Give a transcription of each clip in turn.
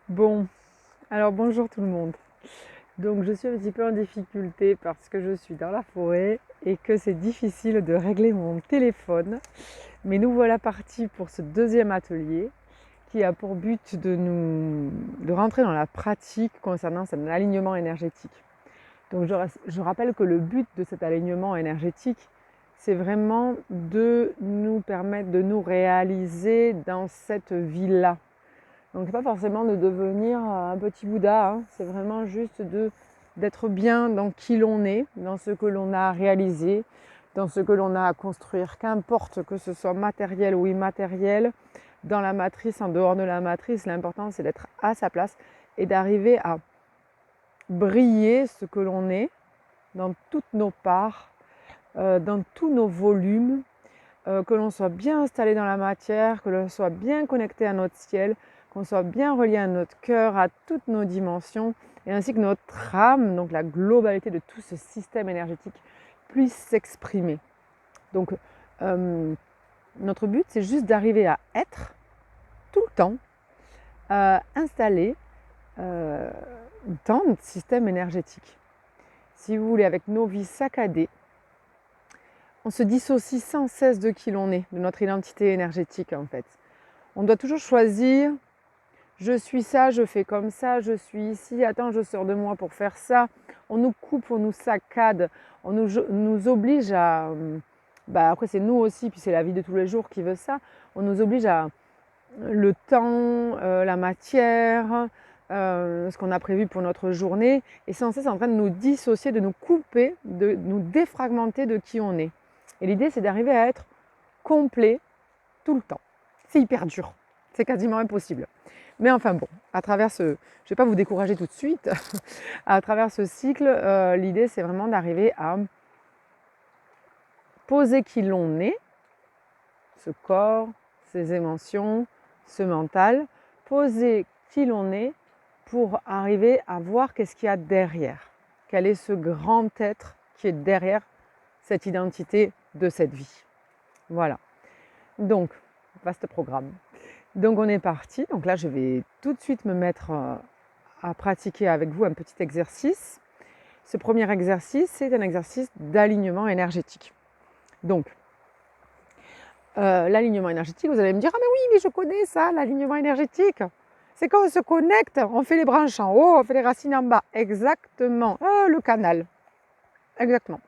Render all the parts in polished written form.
Bon, alors bonjour tout le monde. Donc je suis un petit peu en difficulté parce que je suis dans la forêt et que c'est difficile de régler mon téléphone. Mais nous voilà partis pour ce deuxième atelier qui a pour but de rentrer dans la pratique concernant cet alignement énergétique. Donc je rappelle que le but de cet alignement énergétique, c'est vraiment de nous permettre de nous réaliser dans cette vie-là. Donc c'est pas forcément de devenir un petit Bouddha, hein. C'est vraiment juste d'être bien dans qui l'on est, dans ce que l'on a réalisé, dans ce que l'on a à construire, qu'importe que ce soit matériel ou immatériel, dans la matrice, en dehors de la matrice, l'important c'est d'être à sa place et d'arriver à briller ce que l'on est dans toutes nos parts, dans tous nos volumes, que l'on soit bien installé dans la matière, que l'on soit bien connecté à notre ciel, qu'on soit bien relié à notre cœur, à toutes nos dimensions, et ainsi que notre âme, donc la globalité de tout ce système énergétique, puisse s'exprimer. Donc, notre but, c'est juste d'arriver à être tout le temps installé dans notre système énergétique. Si vous voulez, avec nos vies saccadées, on se dissocie sans cesse de qui l'on est, de notre identité énergétique en fait. On doit toujours choisir, je suis ça, je fais comme ça, je suis ici, attends, je sors de moi pour faire ça. On nous coupe, on nous saccade, on nous oblige à... après c'est nous aussi, puis c'est la vie de tous les jours qui veut ça. On nous oblige à le temps, la matière, ce qu'on a prévu pour notre journée, et sans cesse en train de nous dissocier, de nous couper, de nous défragmenter de qui on est. Et l'idée, c'est d'arriver à être complet tout le temps. C'est hyper dur, c'est quasiment impossible. Mais enfin bon, à travers je ne vais pas vous décourager tout de suite, à travers ce cycle, l'idée, c'est vraiment d'arriver à poser qui l'on est, ce corps, ces émotions, ce mental, poser qui l'on est pour arriver à voir qu'est-ce qu'il y a derrière. Quel est ce grand être qui est derrière cette identité de cette vie. Voilà. Donc, vaste programme. Donc on est parti. Donc là, je vais tout de suite me mettre à pratiquer avec vous un petit exercice. Ce premier exercice, c'est un exercice d'alignement énergétique. Donc, l'alignement énergétique, vous allez me dire, ah mais oui, mais je connais ça, l'alignement énergétique. C'est quand on se connecte, on fait les branches en haut, on fait les racines en bas. Exactement. Le canal. Exactement.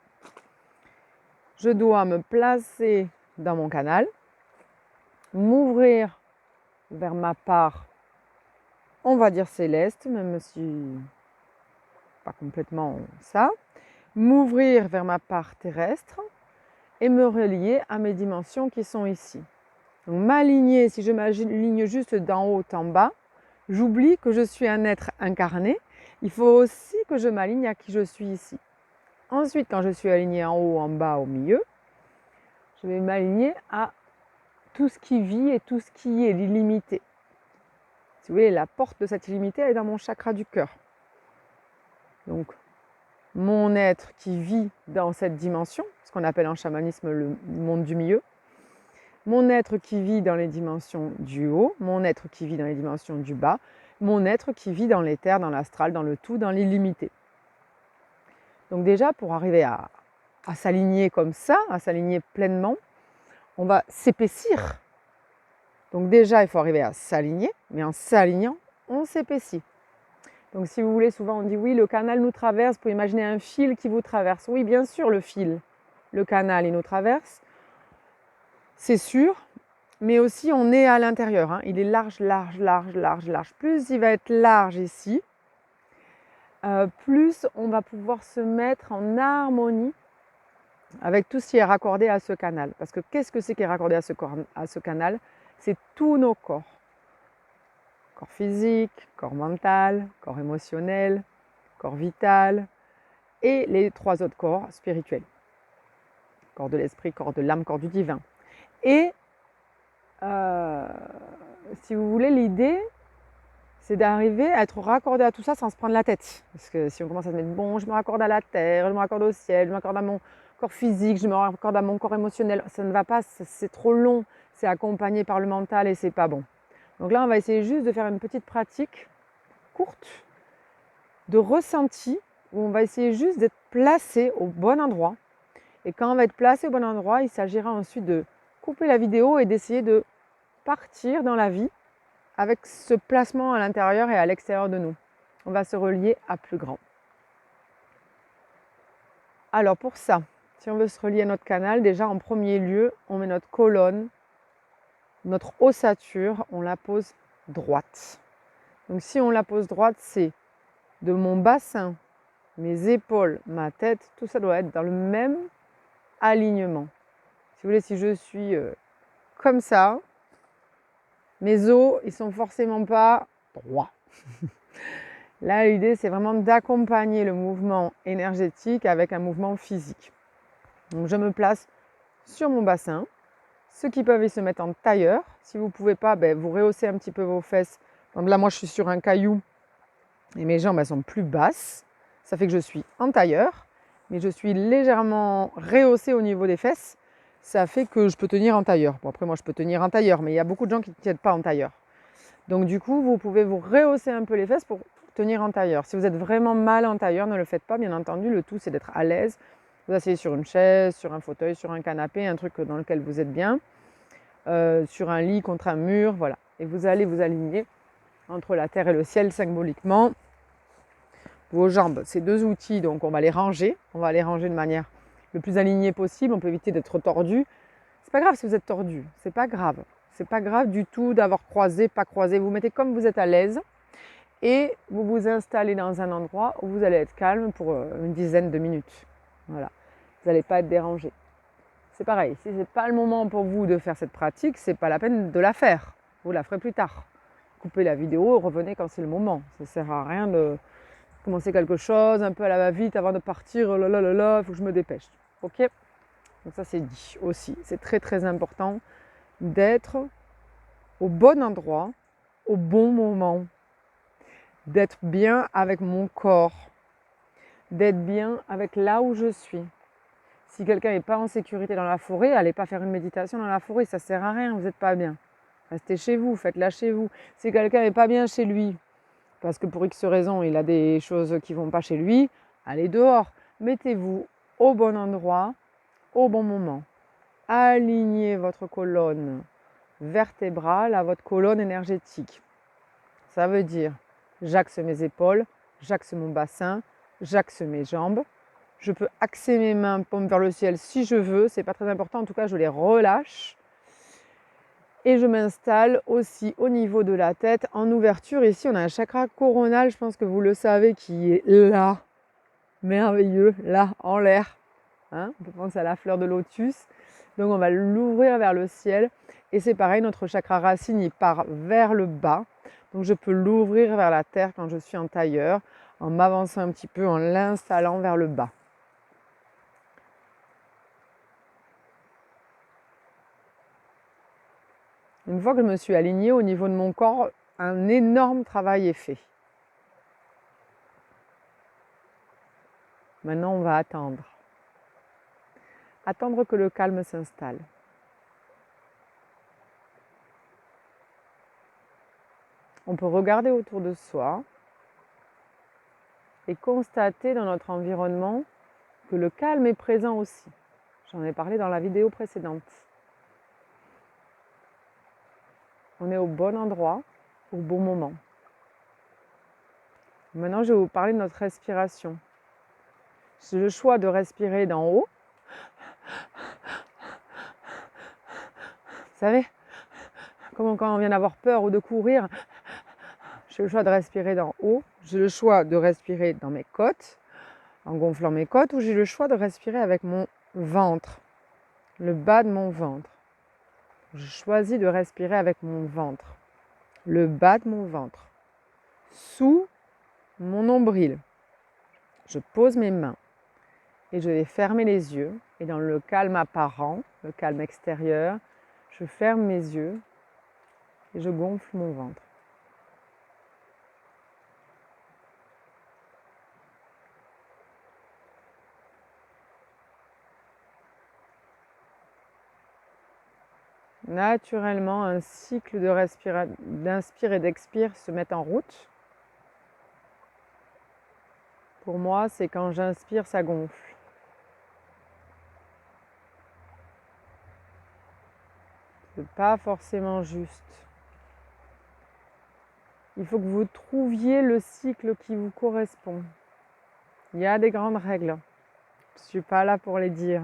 Je dois me placer dans mon canal, m'ouvrir vers ma part, on va dire céleste, même si pas complètement ça, m'ouvrir vers ma part terrestre et me relier à mes dimensions qui sont ici. Donc m'aligner, si je m'aligne juste d'en haut en bas, j'oublie que je suis un être incarné. Il faut aussi que je m'aligne à qui je suis ici. Ensuite, quand je suis alignée en haut, en bas, au milieu, je vais m'aligner à tout ce qui vit et tout ce qui est l'illimité. Si vous voulez, la porte de cette illimité, elle est dans mon chakra du cœur. Donc, mon être qui vit dans cette dimension, ce qu'on appelle en chamanisme le monde du milieu, mon être qui vit dans les dimensions du haut, mon être qui vit dans les dimensions du bas, mon être qui vit dans l'éther, dans l'astral, dans le tout, dans l'illimité. Donc déjà, pour arriver à s'aligner comme ça, à s'aligner pleinement, on va s'épaissir. Donc déjà, il faut arriver à s'aligner, mais en s'alignant, on s'épaissit. Donc si vous voulez, souvent on dit oui, le canal nous traverse, vous pouvez imaginer un fil qui vous traverse. Oui, bien sûr, le fil, le canal, il nous traverse, c'est sûr, mais aussi on est à l'intérieur, hein. Il est large, large, large, large, large. Plus il va être large ici, plus on va pouvoir se mettre en harmonie avec tout ce qui est raccordé à ce canal. Parce que qu'est-ce que c'est qui est raccordé à ce canal? C'est tous nos corps. Corps physique, corps mental, corps émotionnel, corps vital et les 3 autres corps spirituels. Corps de l'esprit, corps de l'âme, corps du divin. Et si vous voulez, l'idée, c'est d'arriver à être raccordé à tout ça sans se prendre la tête. Parce que si on commence à se mettre, bon, je me raccorde à la terre, je me raccorde au ciel, je me raccorde à mon corps physique, je me raccorde à mon corps émotionnel, ça ne va pas, c'est trop long, c'est accompagné par le mental et c'est pas bon. Donc là, on va essayer juste de faire une petite pratique courte de ressenti où on va essayer juste d'être placé au bon endroit. Et quand on va être placé au bon endroit, il s'agira ensuite de couper la vidéo et d'essayer de partir dans la vie avec ce placement à l'intérieur et à l'extérieur de nous. On va se relier à plus grand. Alors pour ça, si on veut se relier à notre canal, déjà en premier lieu, on met notre colonne, notre ossature, on la pose droite. Donc si on la pose droite, c'est de mon bassin, mes épaules, ma tête, tout ça doit être dans le même alignement. Si vous voulez, si je suis comme ça, mes os, ils sont forcément pas droits. Là, l'idée, c'est vraiment d'accompagner le mouvement énergétique avec un mouvement physique. Donc, je me place sur mon bassin. Ceux qui peuvent, ils se mettent en tailleur. Si vous ne pouvez pas, vous rehaussez un petit peu vos fesses. Donc là, moi, je suis sur un caillou et mes jambes, elles sont plus basses. Ça fait que je suis en tailleur, mais je suis légèrement rehaussée au niveau des fesses. Ça fait que je peux tenir en tailleur. Bon, après, moi, je peux tenir en tailleur, mais il y a beaucoup de gens qui ne tiennent pas en tailleur. Donc, du coup, vous pouvez vous rehausser un peu les fesses pour tenir en tailleur. Si vous êtes vraiment mal en tailleur, ne le faites pas, bien entendu. Le tout, c'est d'être à l'aise. Vous asseyez sur une chaise, sur un fauteuil, sur un canapé, un truc dans lequel vous êtes bien, sur un lit, contre un mur, voilà. Et vous allez vous aligner entre la terre et le ciel symboliquement. Vos jambes, ces deux outils, donc on va les ranger. On va les ranger de manière le plus alignée possible. On peut éviter d'être tordu. C'est pas grave si vous êtes tordu. C'est pas grave. C'est pas grave du tout d'avoir croisé, pas croisé. Vous mettez comme vous êtes à l'aise et vous vous installez dans un endroit où vous allez être calme pour une dizaine de minutes. Voilà. Vous n'allez pas être dérangé. C'est pareil. Si ce n'est pas le moment pour vous de faire cette pratique, c'est pas la peine de la faire. Vous la ferez plus tard. Coupez la vidéo et revenez quand c'est le moment. Ça ne sert à rien de commencer quelque chose un peu à la va-vite avant de partir. Oh là là là là, il faut que je me dépêche. Ok? Donc ça c'est dit aussi. C'est très très important d'être au bon endroit, au bon moment, d'être bien avec mon corps, d'être bien avec là où je suis. Si quelqu'un n'est pas en sécurité dans la forêt, allez pas faire une méditation dans la forêt, ça sert à rien, vous n'êtes pas bien. Restez chez vous, faites-la chez vous. Si quelqu'un n'est pas bien chez lui, parce que pour X raisons, il a des choses qui ne vont pas chez lui, allez dehors. Mettez-vous au bon endroit, au bon moment. Alignez votre colonne vertébrale à votre colonne énergétique. Ça veut dire, j'axe mes épaules, j'axe mon bassin, j'axe mes jambes. Je peux axer mes mains, paumes vers le ciel si je veux, c'est pas très important, en tout cas je les relâche. Et je m'installe aussi au niveau de la tête en ouverture. Ici, on a un chakra coronal, je pense que vous le savez, qui est là, merveilleux, là, en l'air. Hein, on peut penser à la fleur de lotus. Donc, on va l'ouvrir vers le ciel. Et c'est pareil, notre chakra racine, il part vers le bas. Donc, je peux l'ouvrir vers la terre quand je suis en tailleur, en m'avançant un petit peu, en l'installant vers le bas. Une fois que je me suis alignée au niveau de mon corps, un énorme travail est fait. Maintenant, on va attendre. Attendre que le calme s'installe. On peut regarder autour de soi et constater dans notre environnement que le calme est présent aussi. J'en ai parlé dans la vidéo précédente. On est au bon endroit, au bon moment. Maintenant, je vais vous parler de notre respiration. J'ai le choix de respirer d'en haut. Vous savez, comme quand on vient d'avoir peur ou de courir, j'ai le choix de respirer d'en haut. J'ai le choix de respirer dans mes côtes, en gonflant mes côtes, ou j'ai le choix de respirer avec mon ventre, le bas de mon ventre. Je choisis de respirer avec mon ventre, le bas de mon ventre, sous mon nombril. Je pose mes mains et je vais fermer les yeux. Et dans le calme apparent, le calme extérieur, je ferme mes yeux et je gonfle mon ventre. Naturellement, un cycle d'inspire et d'expire se met en route. Pour moi, c'est quand j'inspire, ça gonfle. C'est pas forcément juste. Il faut que vous trouviez le cycle qui vous correspond. Il y a des grandes règles. Je ne suis pas là pour les dire.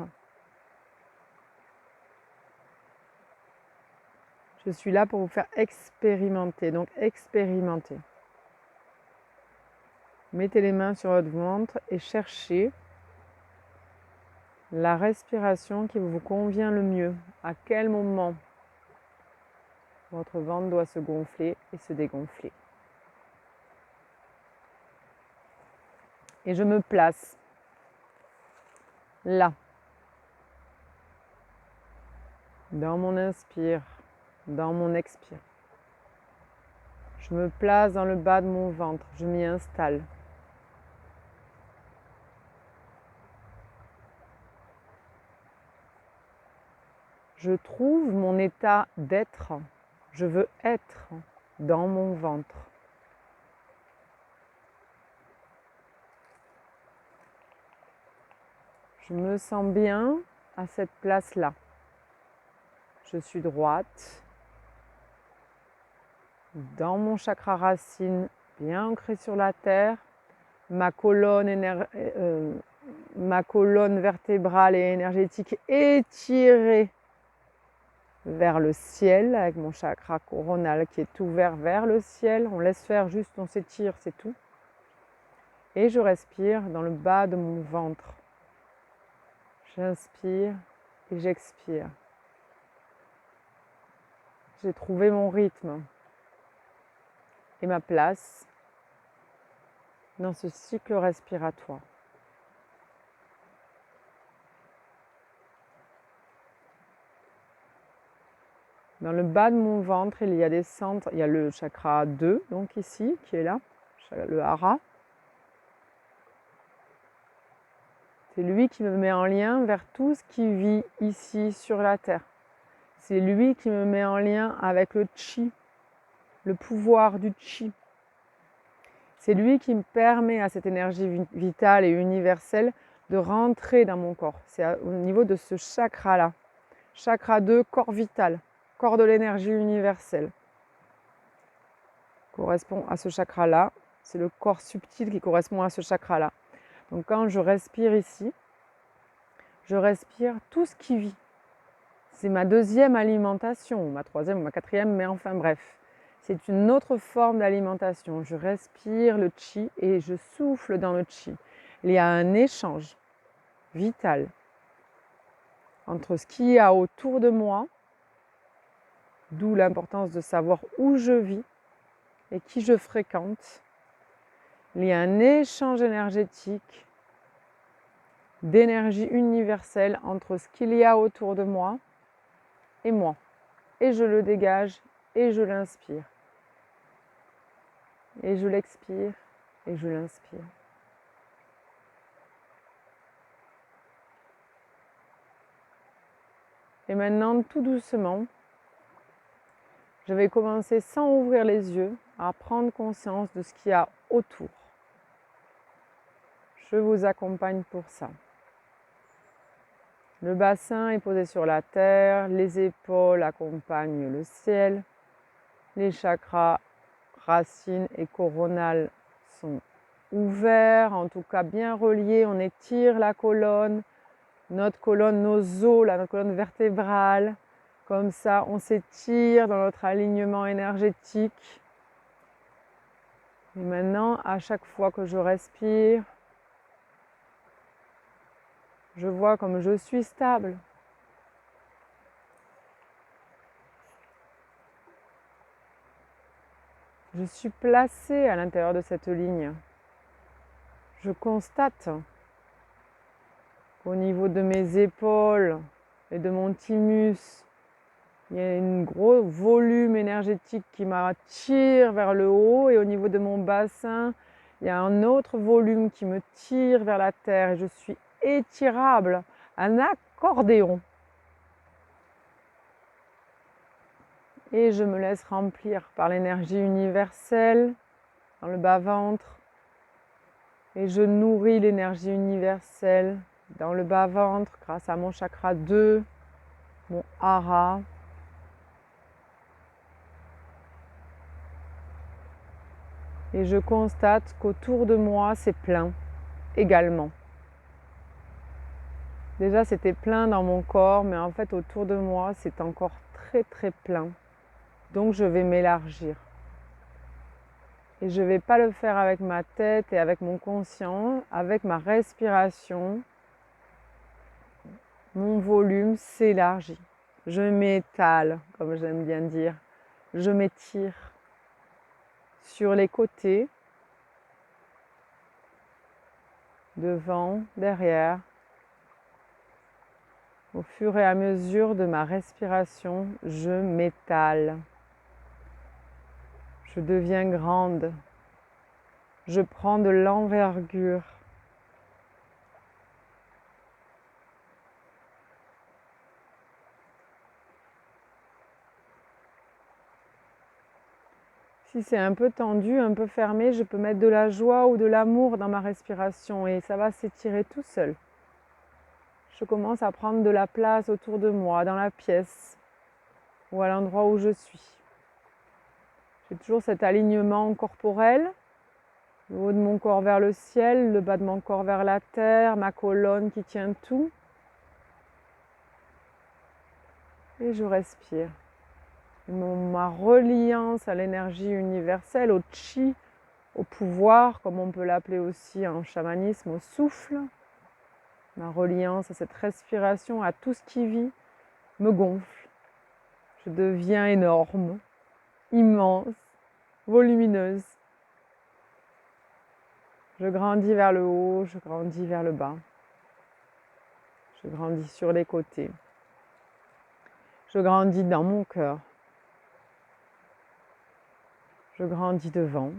Je suis là pour vous faire expérimenter. Donc expérimentez. Mettez les mains sur votre ventre et cherchez la respiration qui vous convient le mieux. À quel moment votre ventre doit se gonfler et se dégonfler. Et je me place là, dans mon inspire, dans mon expire. Je me place dans le bas de mon ventre, je m'y installe. Je trouve mon état d'être. Je veux être dans mon ventre. Je me sens bien à cette place-là. Je suis droite, dans mon chakra racine, bien ancré sur la terre. Ma colonne vertébrale et énergétique étirée vers le ciel, avec mon chakra coronal qui est ouvert vers le ciel. On laisse faire, juste on s'étire, c'est tout. Et je respire dans le bas de mon ventre. J'inspire et j'expire. J'ai trouvé mon rythme et ma place dans ce cycle respiratoire. Dans le bas de mon ventre, il y a des centres, il y a le chakra 2, donc ici, qui est là, le hara. C'est lui qui me met en lien vers tout ce qui vit ici sur la terre. C'est lui qui me met en lien avec le chi, le pouvoir du chi. C'est lui qui me permet à cette énergie vitale et universelle de rentrer dans mon corps. C'est au niveau de ce chakra-là. Chakra 2, corps vital, corps de l'énergie universelle. Correspond à ce chakra-là. C'est le corps subtil qui correspond à ce chakra-là. Donc quand je respire ici, je respire tout ce qui vit. C'est ma deuxième alimentation, ma troisième ou ma quatrième, mais enfin bref. C'est une autre forme d'alimentation. Je respire le chi et je souffle dans le chi. Il y a un échange vital entre ce qu'il y a autour de moi, d'où l'importance de savoir où je vis et qui je fréquente. Il y a un échange énergétique, d'énergie universelle entre ce qu'il y a autour de moi et moi. Et je le dégage et je l'inspire. Et je l'expire et je l'inspire. Et maintenant, tout doucement, je vais commencer sans ouvrir les yeux à prendre conscience de ce qu'il y a autour. Je vous accompagne pour ça. Le bassin est posé sur la terre, les épaules accompagnent le ciel, les chakras racines et coronales sont ouverts, en tout cas bien reliés. On étire la colonne, notre colonne, nos os, notre colonne vertébrale. Comme ça, on s'étire dans notre alignement énergétique. Et maintenant, à chaque fois que je respire, je vois comme je suis stable. Je suis placée à l'intérieur de cette ligne. Je constate qu'au niveau de mes épaules et de mon thymus, il y a un gros volume énergétique qui m'attire vers le haut, et au niveau de mon bassin, il y a un autre volume qui me tire vers la terre et je suis étirable, un accordéon. Et je me laisse remplir par l'énergie universelle dans le bas-ventre. Et je nourris l'énergie universelle dans le bas-ventre grâce à mon chakra 2, mon hara. Et je constate qu'autour de moi, c'est plein également. Déjà, c'était plein dans mon corps, mais en fait, autour de moi, c'est encore très très plein. Donc, je vais m'élargir. Et je ne vais pas le faire avec ma tête et avec mon conscient, avec ma respiration. Mon volume s'élargit. Je m'étale, comme j'aime bien dire. Je m'étire sur les côtés, devant, derrière. Au fur et à mesure de ma respiration, je m'étale. Je deviens grande. Je prends de l'envergure. Si c'est un peu tendu, un peu fermé, je peux mettre de la joie ou de l'amour dans ma respiration et ça va s'étirer tout seul. Je commence à prendre de la place autour de moi, dans la pièce ou à l'endroit où je suis. J'ai toujours cet alignement corporel, le haut de mon corps vers le ciel, le bas de mon corps vers la terre, ma colonne qui tient tout. Et je respire. Ma reliance à l'énergie universelle, au chi, au pouvoir, comme on peut l'appeler aussi en chamanisme, au souffle, ma reliance à cette respiration, à tout ce qui vit, me gonfle. Je deviens énorme, immense, volumineuse. Je grandis vers le haut, je grandis vers le bas. Je grandis sur les côtés. Je grandis dans mon cœur. Je grandis devant.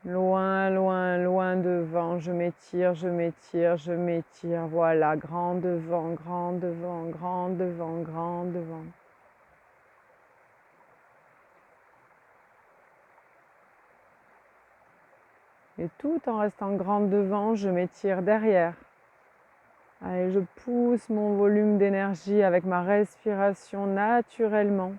Loin, loin, loin devant, je m'étire, je m'étire, je m'étire. Voilà, grand devant, grand devant, grand devant, grand devant. Et tout en restant grand devant, je m'étire derrière. Allez, je pousse mon volume d'énergie avec ma respiration naturellement.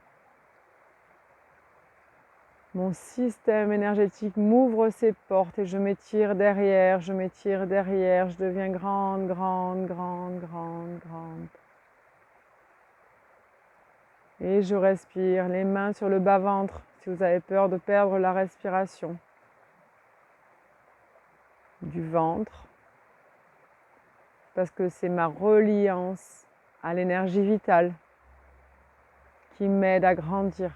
Mon système énergétique m'ouvre ses portes et je m'étire derrière, je m'étire derrière, je deviens grande, grande, grande, grande, grande. Et je respire, les mains sur le bas-ventre si vous avez peur de perdre la respiration. Du ventre, parce que c'est ma reliance à l'énergie vitale qui m'aide à grandir.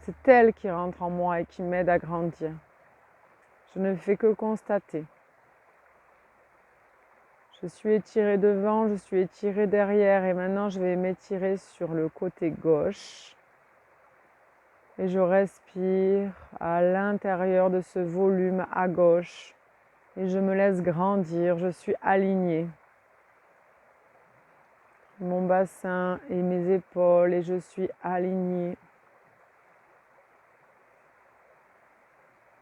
C'est elle qui rentre en moi et qui m'aide à grandir. Je ne fais que constater. Je suis étirée devant, je suis étirée derrière et maintenant je vais m'étirer sur le côté gauche. Et je respire à l'intérieur de ce volume à gauche. Et je me laisse grandir, je suis alignée. Mon bassin et mes épaules et je suis alignée.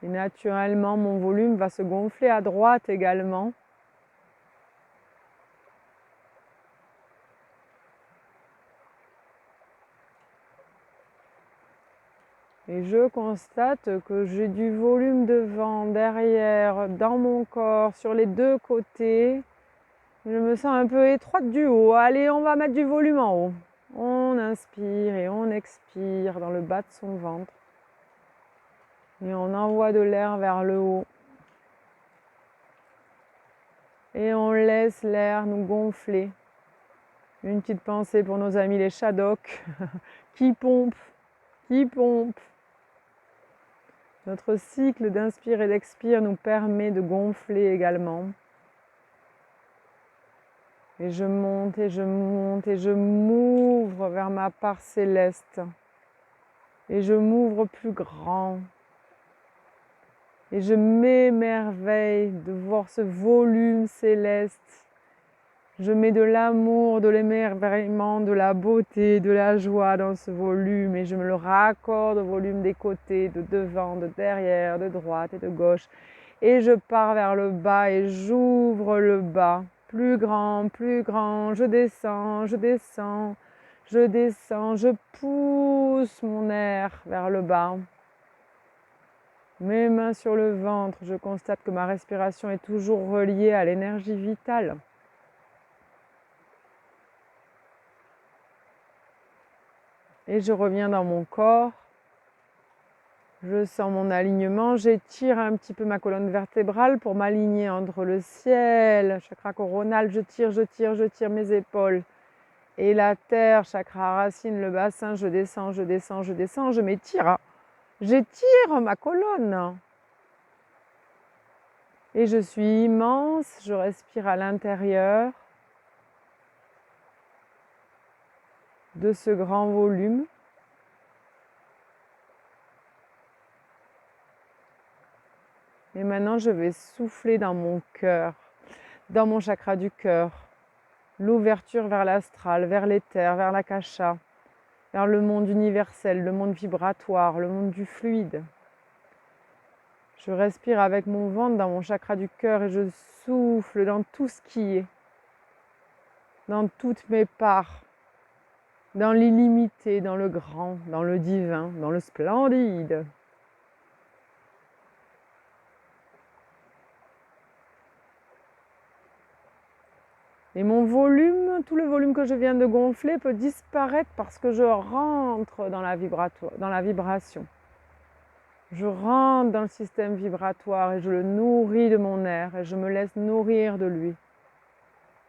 Et naturellement, mon volume va se gonfler à droite également. Et je constate que j'ai du volume devant, derrière, dans mon corps, sur les deux côtés. Je me sens un peu étroite du haut. Allez, on va mettre du volume en haut. On inspire et on expire dans le bas de son ventre. Et on envoie de l'air vers le haut. Et on laisse l'air nous gonfler. Une petite pensée pour nos amis les Shadok qui pompent, qui pompent. Notre cycle d'inspire et d'expire nous permet de gonfler également. Et je monte et je monte et je m'ouvre vers ma part céleste. Et je m'ouvre plus grand. Et je m'émerveille de voir ce volume céleste Je mets de l'amour, de l'émerveillement, de la beauté, de la joie dans ce volume et je me le raccorde au volume des côtés, de devant, de derrière, de droite et de gauche. Et je pars vers le bas et j'ouvre le bas. Plus grand, je descends, je descends, je descends, je pousse mon air vers le bas. Mes mains sur le ventre, je constate que ma respiration est toujours reliée à l'énergie vitale. Et je reviens dans mon corps. Je sens mon alignement. J'étire un petit peu ma colonne vertébrale pour m'aligner entre le ciel, chakra coronal. Je tire mes épaules. Et la terre, chakra racine, le bassin. Je descends, je descends, je descends. Je m'étire. J'étire ma colonne. Et je suis immense. Je respire à l'intérieur de ce grand volume. Et maintenant, je vais souffler dans mon cœur, dans mon chakra du cœur, l'ouverture vers l'astral, vers l'éther, vers l'akasha, vers le monde universel, le monde vibratoire, le monde du fluide. Je respire avec mon ventre dans mon chakra du cœur et je souffle dans tout ce qui est, dans toutes mes parts, dans l'illimité, dans le grand, dans le divin, dans le splendide. Et mon volume, tout le volume que je viens de gonfler peut disparaître parce que je rentre dans la vibration. Je rentre dans le système vibratoire et je le nourris de mon air et je me laisse nourrir de lui.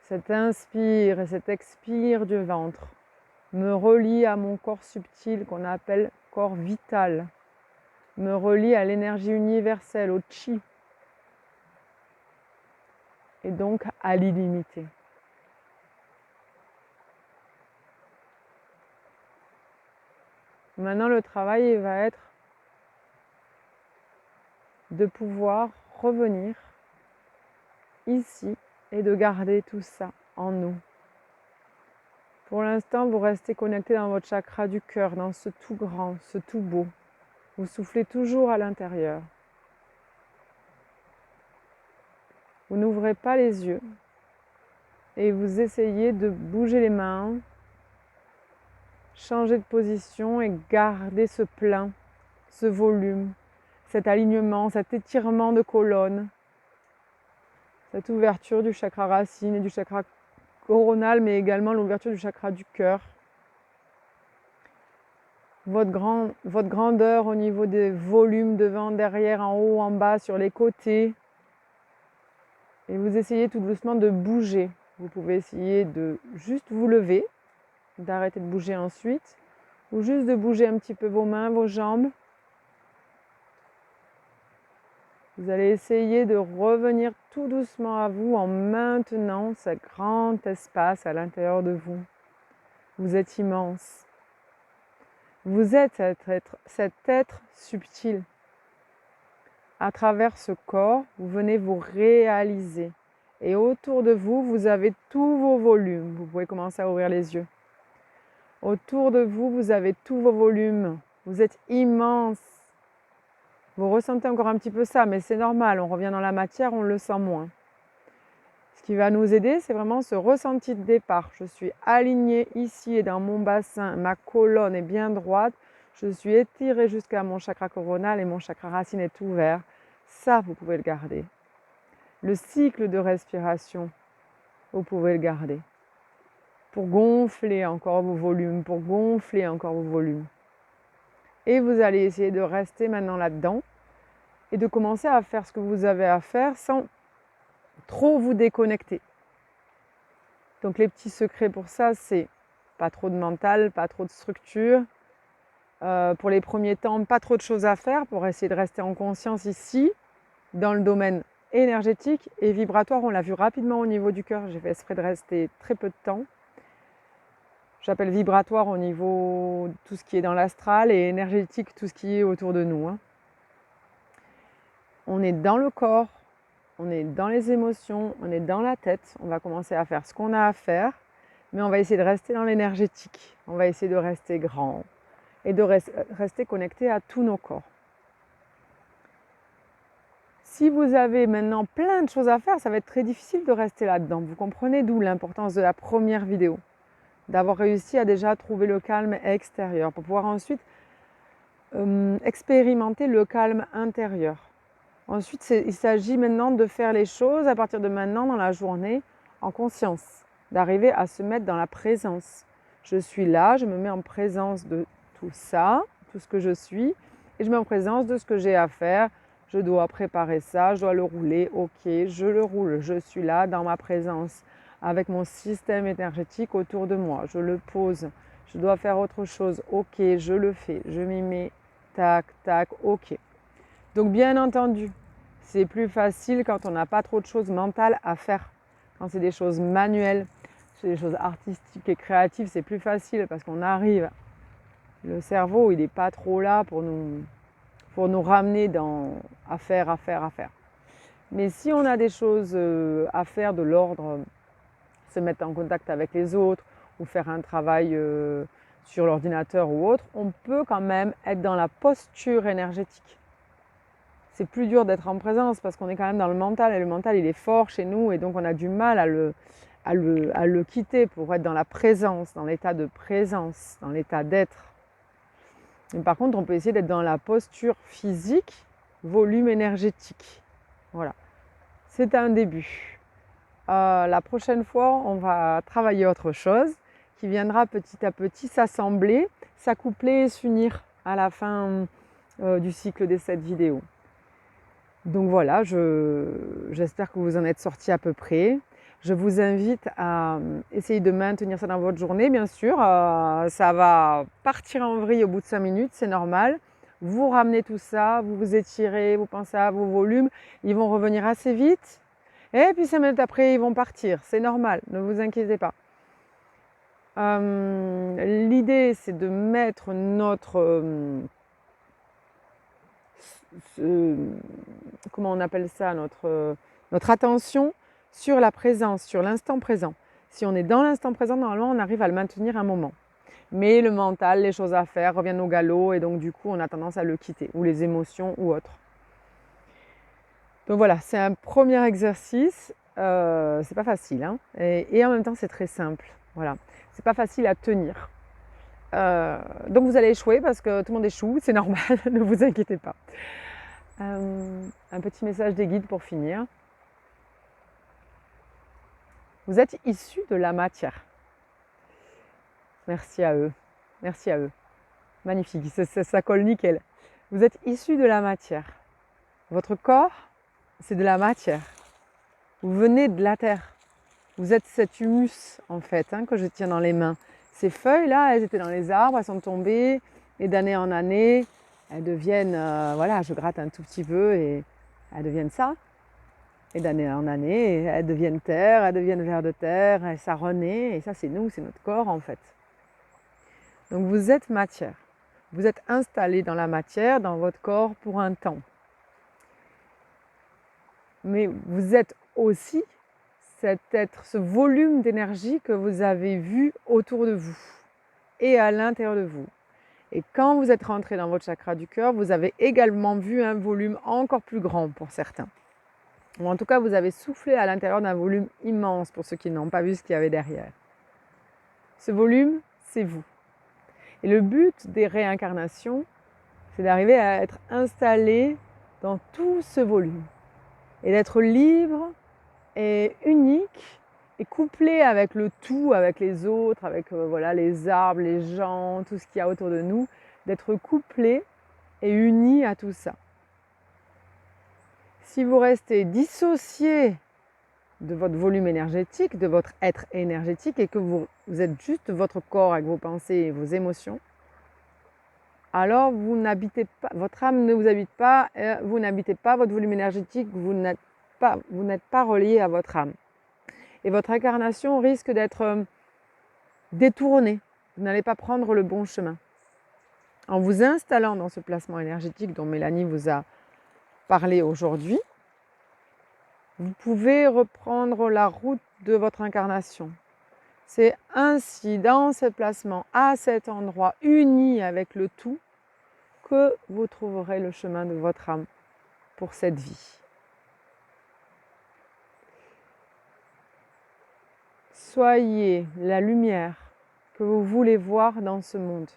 Cet inspire et cet expire du ventre me relie à mon corps subtil qu'on appelle corps vital, me relie à l'énergie universelle, au chi, et donc à l'illimité. Maintenant, le travail va être de pouvoir revenir ici et de garder tout ça en nous. Pour l'instant, vous restez connecté dans votre chakra du cœur, dans ce tout grand, ce tout beau. Vous soufflez toujours à l'intérieur. Vous n'ouvrez pas les yeux et vous essayez de bouger les mains, changer de position et garder ce plein, ce volume, cet alignement, cet étirement de colonne, cette ouverture du chakra racine et du chakra coronal, mais également l'ouverture du chakra du cœur. Votre grandeur au niveau des volumes devant, derrière, en haut, en bas, sur les côtés. Et vous essayez tout doucement de bouger. Vous pouvez essayer de juste vous lever, d'arrêter de bouger ensuite, ou juste de bouger un petit peu vos mains, vos jambes. Vous allez essayer de revenir tout doucement à vous en maintenant ce grand espace à l'intérieur de vous. Vous êtes immense. Vous êtes cet être subtil. À travers ce corps, vous venez vous réaliser. Et autour de vous, vous avez tous vos volumes. Vous pouvez commencer à ouvrir les yeux. Autour de vous, vous avez tous vos volumes. Vous êtes immense. Vous ressentez encore un petit peu ça, mais c'est normal. On revient dans la matière, on le sent moins. Ce qui va nous aider, c'est vraiment ce ressenti de départ. Je suis alignée ici et dans mon bassin. Ma colonne est bien droite. Je suis étirée jusqu'à mon chakra coronal et mon chakra racine est ouvert. Ça, vous pouvez le garder. Le cycle de respiration, vous pouvez le garder. Pour gonfler encore vos volumes, pour gonfler encore vos volumes. Et vous allez essayer de rester maintenant là-dedans et de commencer à faire ce que vous avez à faire sans trop vous déconnecter. Donc les petits secrets pour ça, c'est pas trop de mental, pas trop de structure. Pour les premiers temps, pas trop de choses à faire pour essayer de rester en conscience ici, dans le domaine énergétique et vibratoire. On l'a vu rapidement au niveau du cœur, j'ai fait exprès de rester très peu de temps. J'appelle vibratoire au niveau de tout ce qui est dans l'astral et énergétique, tout ce qui est autour de nous. On est dans le corps, on est dans les émotions, on est dans la tête, on va commencer à faire ce qu'on a à faire, mais on va essayer de rester dans l'énergétique, on va essayer de rester grand et de rester connecté à tous nos corps. Si vous avez maintenant plein de choses à faire, ça va être très difficile de rester là-dedans. Vous comprenez d'où l'importance de la première vidéo, d'avoir réussi à déjà trouver le calme extérieur pour pouvoir ensuite expérimenter le calme intérieur. Ensuite, il s'agit maintenant de faire les choses à partir de maintenant dans la journée en conscience, d'arriver à se mettre dans la présence. Je suis là, je me mets en présence de tout ça, tout ce que je suis, et je me mets en présence de ce que j'ai à faire. Je dois préparer ça, je dois le rouler, ok, je le roule, je suis là dans ma présence, avec mon système énergétique autour de moi, je le pose, je dois faire autre chose, ok, je le fais, je m'y mets, tac, tac, ok. Donc bien entendu, c'est plus facile quand on n'a pas trop de choses mentales à faire. Quand c'est des choses manuelles, c'est des choses artistiques et créatives, c'est plus facile parce qu'on arrive. Le cerveau, il n'est pas trop là pour nous ramener à faire. Mais si on a des choses à faire de l'ordre, se mettre en contact avec les autres ou faire un travail sur l'ordinateur ou autre, on peut quand même être dans la posture énergétique. C'est plus dur d'être en présence parce qu'on est quand même dans le mental et le mental il est fort chez nous et donc on a du mal à le quitter pour être dans la présence, dans l'état de présence, dans l'état d'être. Mais par contre, on peut essayer d'être dans la posture physique, volume énergétique. Voilà, c'est un début. La prochaine fois, on va travailler autre chose qui viendra petit à petit s'assembler, s'accoupler et s'unir à la fin du cycle des 7 vidéos. Donc voilà, j'espère que vous en êtes sortis à peu près. Je vous invite à essayer de maintenir ça dans votre journée, bien sûr. Ça va partir en vrille au bout de 5 minutes, c'est normal. Vous ramenez tout ça, vous vous étirez, vous pensez à vos volumes. Ils vont revenir assez vite. Et puis 5 minutes après, ils vont partir. C'est normal, ne vous inquiétez pas. L'idée, c'est de mettre notre... comment on appelle ça, notre attention sur la présence, sur l'instant présent. Si on est dans l'instant présent, normalement, on arrive à le maintenir un moment. Mais le mental, les choses à faire reviennent au galop et donc du coup, on a tendance à le quitter, ou les émotions ou autres. Donc voilà, c'est un premier exercice. C'est pas facile, hein, et en même temps, c'est très simple. Voilà, c'est pas facile à tenir. Donc vous allez échouer parce que tout le monde échoue, c'est normal, ne vous inquiétez pas. Un petit message des guides pour finir. Vous êtes issus de la matière. Merci à eux. Merci à eux. Magnifique, ça colle nickel. Vous êtes issus de la matière. Votre corps, c'est de la matière. Vous venez de la terre. Vous êtes cet humus, en fait, hein, que je tiens dans les mains. Ces feuilles-là, elles étaient dans les arbres, elles sont tombées, et d'année en année, elles deviennent, voilà, je gratte un tout petit peu et elles deviennent ça. Et d'année en année, elles deviennent terre, elles deviennent vers de terre, et ça renaît, et ça c'est nous, c'est notre corps en fait. Donc vous êtes matière. Vous êtes installé dans la matière, dans votre corps pour un temps. Mais vous êtes aussi cet être, ce volume d'énergie que vous avez vu autour de vous et à l'intérieur de vous. Et quand vous êtes rentré dans votre chakra du cœur, vous avez également vu un volume encore plus grand pour certains. Ou en tout cas, vous avez soufflé à l'intérieur d'un volume immense pour ceux qui n'ont pas vu ce qu'il y avait derrière. Ce volume, c'est vous. Et le but des réincarnations, c'est d'arriver à être installé dans tout ce volume et d'être libre et unique et couplé avec le tout, avec les autres, avec voilà, les arbres, les gens, tout ce qu'il y a autour de nous, d'être couplé et uni à tout ça. Si vous restez dissocié de votre volume énergétique, de votre être énergétique et que vous êtes juste votre corps avec vos pensées et vos émotions, alors vous n'habitez pas, votre âme ne vous habite pas, vous n'habitez pas votre volume énergétique, vous n'êtes pas relié à votre âme. Et votre incarnation risque d'être détournée. Vous n'allez pas prendre le bon chemin. En vous installant dans ce placement énergétique dont Mélanie vous a parlé aujourd'hui, vous pouvez reprendre la route de votre incarnation. C'est ainsi, dans ce placement, à cet endroit, uni avec le tout, que vous trouverez le chemin de votre âme pour cette vie. Soyez la lumière que vous voulez voir dans ce monde.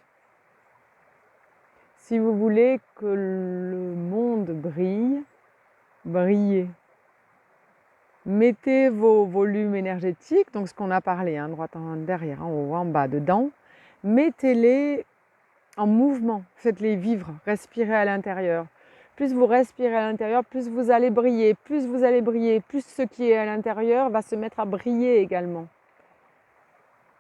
Si vous voulez que le monde brille, brillez. Mettez vos volumes énergétiques, donc ce qu'on a parlé, droite, derrière, en haut, en bas, dedans, mettez-les en mouvement, faites-les vivre, respirez à l'intérieur. Plus vous respirez à l'intérieur, plus vous allez briller, plus vous allez briller, plus ce qui est à l'intérieur va se mettre à briller également.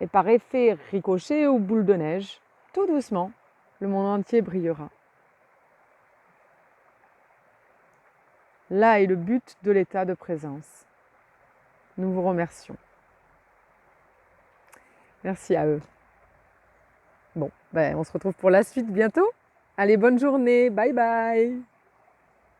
Et par effet ricochet ou boule de neige, tout doucement, le monde entier brillera. Là est le but de l'état de présence. Nous vous remercions. Merci à eux. Bon, on se retrouve pour la suite bientôt. Allez, bonne journée. Bye bye.